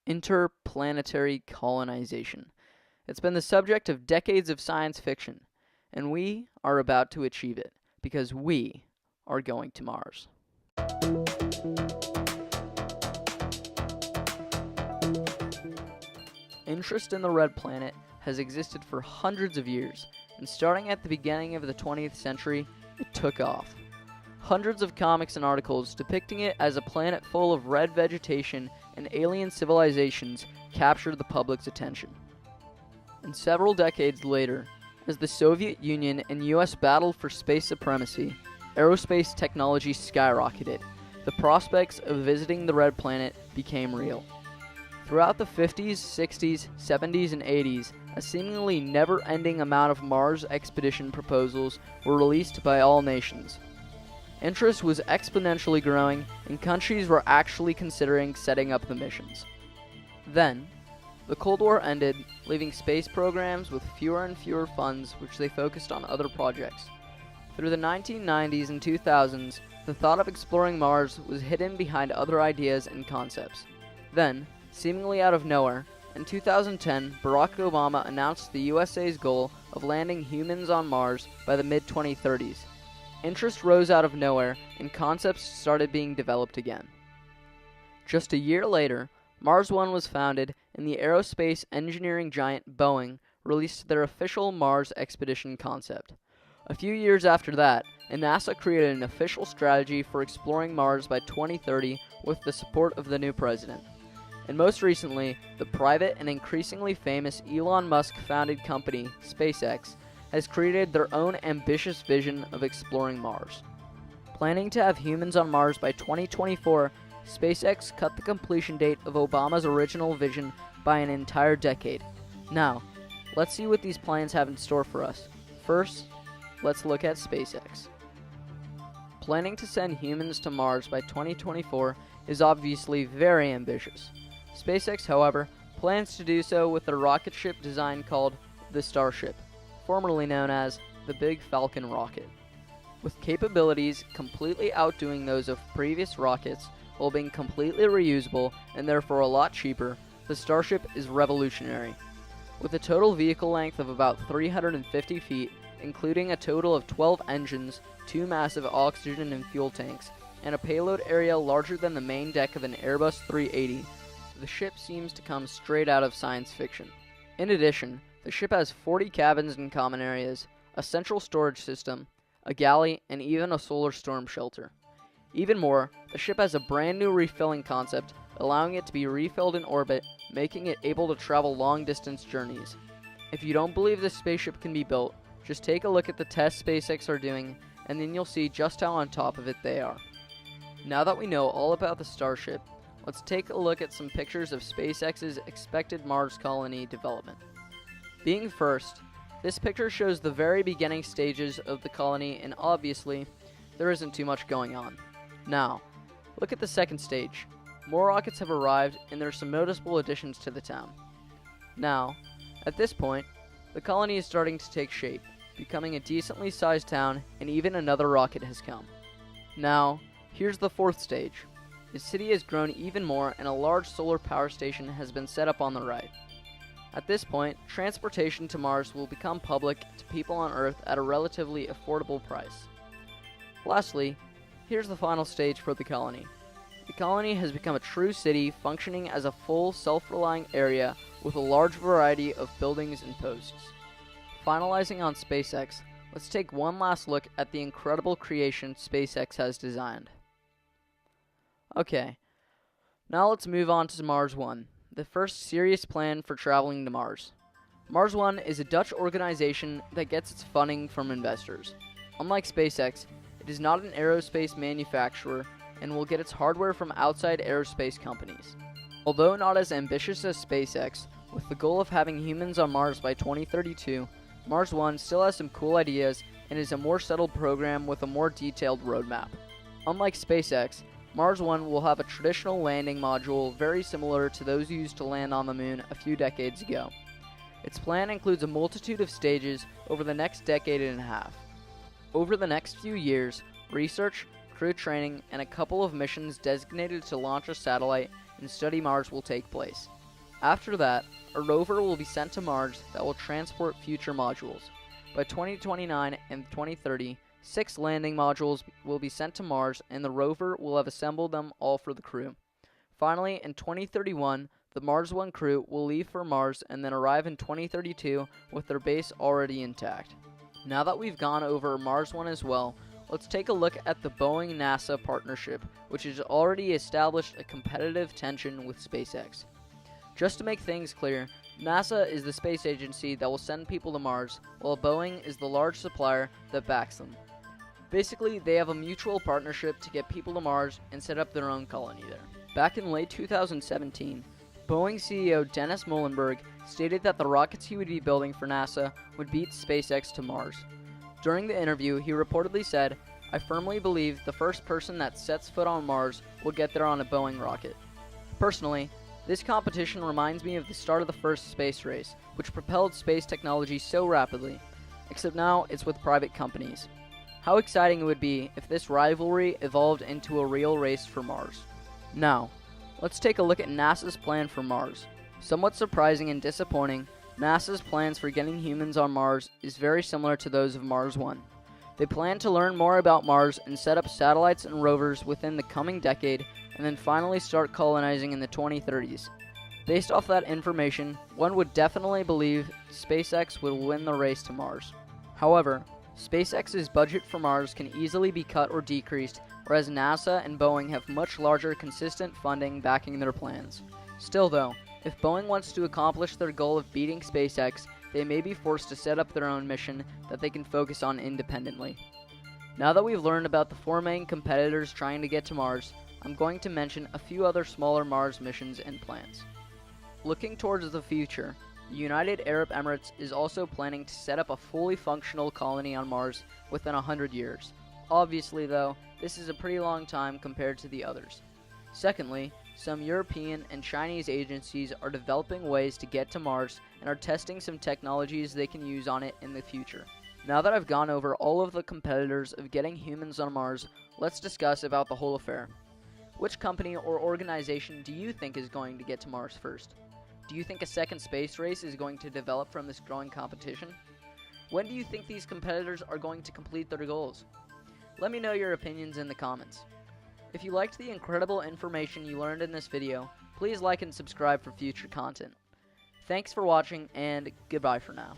Interplanetary colonization. It's been the subject of decades of science fiction, and we are about to achieve it because we are going to Mars. Interest in the red planet has existed for hundreds of years, and starting at the beginning of the 20th century, it took off. Hundreds of comics and articles depicting it as a planet full of red vegetation and alien civilizations captured the public's attention. And several decades later, as the Soviet Union and US battled for space supremacy, aerospace technology skyrocketed. The prospects of visiting the red planet became real. Throughout the 50s, 60s, 70s, and 80s, a seemingly never-ending amount of Mars expedition proposals were released by all nations. Interest was exponentially growing, and countries were actually considering setting up the missions. Then, the Cold War ended, leaving space programs with fewer and fewer funds, which they focused on other projects. Through the 1990s and 2000s, the thought of exploring Mars was hidden behind other ideas and concepts. Then, seemingly out of nowhere, in 2010, Barack Obama announced the USA's goal of landing humans on Mars by the mid-2030s. Interest rose out of nowhere, and concepts started being developed again. Just a year later, Mars One was founded, and the aerospace engineering giant Boeing released their official Mars expedition concept. A few years after that, NASA created an official strategy for exploring Mars by 2030 with the support of the new president. And most recently, the private and increasingly famous Elon Musk-founded company, SpaceX, has created their own ambitious vision of exploring Mars. Planning to have humans on Mars by 2024, SpaceX cut the completion date of Obama's original vision by an entire decade. Now, let's see what these plans have in store for us. First, let's look at SpaceX. Planning to send humans to Mars by 2024 is obviously very ambitious. SpaceX, however, plans to do so with a rocket ship design called the Starship, formerly known as the Big Falcon rocket. With capabilities completely outdoing those of previous rockets while being completely reusable and therefore a lot cheaper, the Starship is revolutionary. With a total vehicle length of about 350 feet, including a total of 12 engines, 2 massive oxygen and fuel tanks, and a payload area larger than the main deck of an Airbus 380, the ship seems to come straight out of science fiction. In addition, the ship has 40 cabins and common areas, a central storage system, a galley, and even a solar storm shelter. Even more, the ship has a brand new refilling concept, allowing it to be refilled in orbit, making it able to travel long-distance journeys. If you don't believe this spaceship can be built, just take a look at the tests SpaceX are doing, and then you'll see just how on top of it they are. Now that we know all about the Starship, let's take a look at some pictures of SpaceX's expected Mars colony development. Being first, this picture shows the very beginning stages of the colony, and obviously, there isn't too much going on. Now, look at the second stage. More rockets have arrived, and there are some noticeable additions to the town. Now, at this point, the colony is starting to take shape, becoming a decently sized town, and even another rocket has come. Now, here's the fourth stage. The city has grown even more, and a large solar power station has been set up on the right. At this point, transportation to Mars will become public to people on Earth at a relatively affordable price. Lastly, here's the final stage for the colony. The colony has become a true city, functioning as a full, self-relying area with a large variety of buildings and posts. Finalizing on SpaceX, let's take one last look at the incredible creation SpaceX has designed. Okay, now let's move on to Mars One, the first serious plan for traveling to Mars. Mars One is a Dutch organization that gets its funding from investors. Unlike SpaceX, it is not an aerospace manufacturer and will get its hardware from outside aerospace companies. Although not as ambitious as SpaceX, with the goal of having humans on Mars by 2032, Mars One still has some cool ideas and is a more settled program with a more detailed roadmap. Unlike SpaceX, Mars One will have a traditional landing module very similar to those used to land on the Moon a few decades ago. Its plan includes a multitude of stages over the next decade and a half. Over the next few years, research, crew training, and a couple of missions designated to launch a satellite and study Mars will take place. After that, a rover will be sent to Mars that will transport future modules. By 2029 and 2030, 6 landing modules will be sent to Mars, and the rover will have assembled them all for the crew. Finally, in 2031, the Mars One crew will leave for Mars and then arrive in 2032 with their base already intact. Now that we've gone over Mars One as well, let's take a look at the Boeing-NASA partnership, which has already established a competitive tension with SpaceX. Just to make things clear, NASA is the space agency that will send people to Mars, while Boeing is the large supplier that backs them. Basically, they have a mutual partnership to get people to Mars and set up their own colony there. Back in late 2017, Boeing CEO Dennis Muilenburg stated that the rockets he would be building for NASA would beat SpaceX to Mars. During the interview, he reportedly said, "I firmly believe the first person that sets foot on Mars will get there on a Boeing rocket." Personally, this competition reminds me of the start of the first space race, which propelled space technology so rapidly, except now it's with private companies. How exciting it would be if this rivalry evolved into a real race for Mars. Now, let's take a look at NASA's plan for Mars. Somewhat surprising and disappointing, NASA's plans for getting humans on Mars is very similar to those of Mars One. They plan to learn more about Mars and set up satellites and rovers within the coming decade, and then finally start colonizing in the 2030s. Based off that information, one would definitely believe SpaceX will win the race to Mars. However, SpaceX's budget for Mars can easily be cut or decreased, whereas NASA and Boeing have much larger, consistent funding backing their plans. Still though, if Boeing wants to accomplish their goal of beating SpaceX, they may be forced to set up their own mission that they can focus on independently. Now that we've learned about the 4 main competitors trying to get to Mars, I'm going to mention a few other smaller Mars missions and plans. Looking towards the future, the United Arab Emirates is also planning to set up a fully functional colony on Mars within 100 years. Obviously though, this is a pretty long time compared to the others. Secondly, some European and Chinese agencies are developing ways to get to Mars and are testing some technologies they can use on it in the future. Now that I've gone over all of the competitors of getting humans on Mars, let's discuss about the whole affair. Which company or organization do you think is going to get to Mars first? Do you think a second space race is going to develop from this growing competition? When do you think these competitors are going to complete their goals? Let me know your opinions in the comments. If you liked the incredible information you learned in this video, please like and subscribe for future content. Thanks for watching, and goodbye for now.